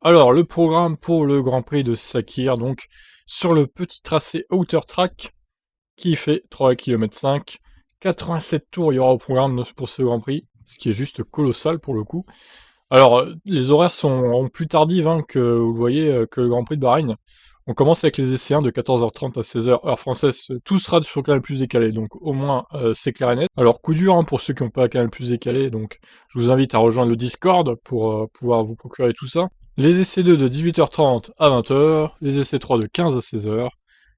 Alors, le programme pour le Grand Prix de Sakir, donc, sur le petit tracé Outer Track, qui fait 3,5 km, 87 tours il y aura au programme pour ce Grand Prix, ce qui est juste colossal pour le coup. Alors, les horaires sont plus tardives hein, que, vous le voyez, que le Grand Prix de Bahreïn. On commence avec les essais 1 de 14h30 à 16h, heure française. Tout sera sur Canal Plus décalé, donc au moins c'est clair et net. Alors, coup dur hein, pour ceux qui n'ont pas Canal Plus décalé, donc je vous invite à rejoindre le Discord pour pouvoir vous procurer tout ça. Les essais 2 de 18h30 à 20h, les essais 3 de 15 à 16h,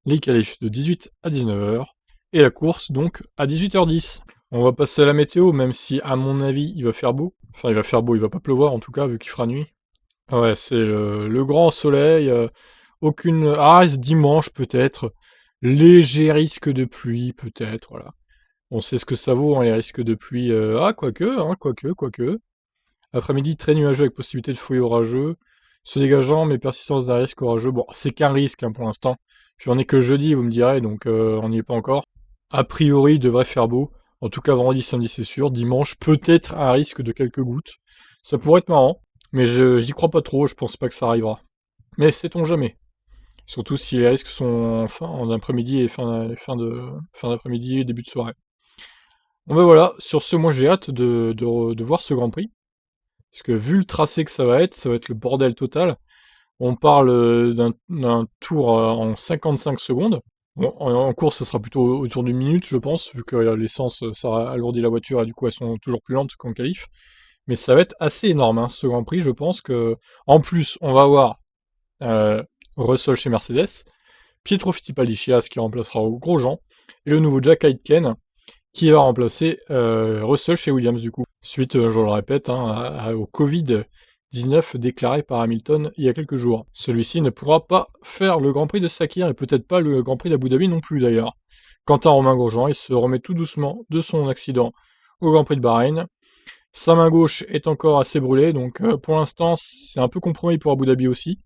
les qualifs de 18 à 19h, et la course donc à 18h10. On va passer à la météo, même si à mon avis il va faire beau. Enfin il va faire beau, il va pas pleuvoir en tout cas vu qu'il fera nuit. Ouais, c'est le grand soleil, aucune... Ah, ce dimanche peut-être, léger risque de pluie peut-être, voilà. On sait ce que ça vaut, hein, les risques de pluie. Ah, quoique. Après-midi, très nuageux avec possibilité de fouilles orageux. Se dégageant, mais persistance d'un risque orageux. Bon, c'est qu'un risque hein, pour l'instant. Puis on est que jeudi, vous me direz, donc on n'y est pas encore. A priori, il devrait faire beau. En tout cas, vendredi, samedi, c'est sûr. Dimanche, peut-être un risque de quelques gouttes. Ça pourrait être marrant, mais j'y crois pas trop, je pense pas que ça arrivera. Mais sait-on jamais. Surtout si les risques sont en après-midi et fin d'après-midi et début de soirée. Bon ben voilà, sur ce, moi j'ai hâte de voir ce Grand Prix. Parce que vu le tracé que ça va être le bordel total. On parle d'un tour en 55 secondes. Bon, en course, ça sera plutôt autour d'une minute, je pense, vu que l'essence, ça alourdit la voiture et du coup, elles sont toujours plus lentes qu'en qualif. Mais ça va être assez énorme, hein, ce Grand Prix. Je pense que, en plus, on va avoir euh, Russell chez Mercedes, Pietro Fittipaldi chez Haas qui remplacera Grosjean, et le nouveau Jack Aitken qui va remplacer Russell chez Williams du coup. Suite, je le répète, hein, au Covid-19 déclaré par Hamilton il y a quelques jours. Celui-ci ne pourra pas faire le Grand Prix de Sakir et peut-être pas le Grand Prix d'Abu Dhabi non plus d'ailleurs. Quant à Romain Grosjean, il se remet tout doucement de son accident au Grand Prix de Bahreïn. Sa main gauche est encore assez brûlée, donc pour l'instant c'est un peu compromis pour Abu Dhabi aussi.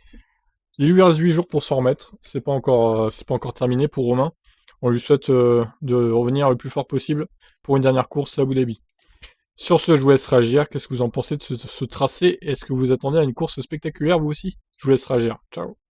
Il lui reste 8 jours pour s'en remettre, c'est pas encore terminé pour Romain. On lui souhaite de revenir le plus fort possible pour une dernière course à Abu Dhabi. Sur ce, je vous laisse réagir. Qu'est-ce que vous en pensez de ce tracé? Est-ce que vous attendez à une course spectaculaire vous aussi? Je vous laisse réagir. Ciao.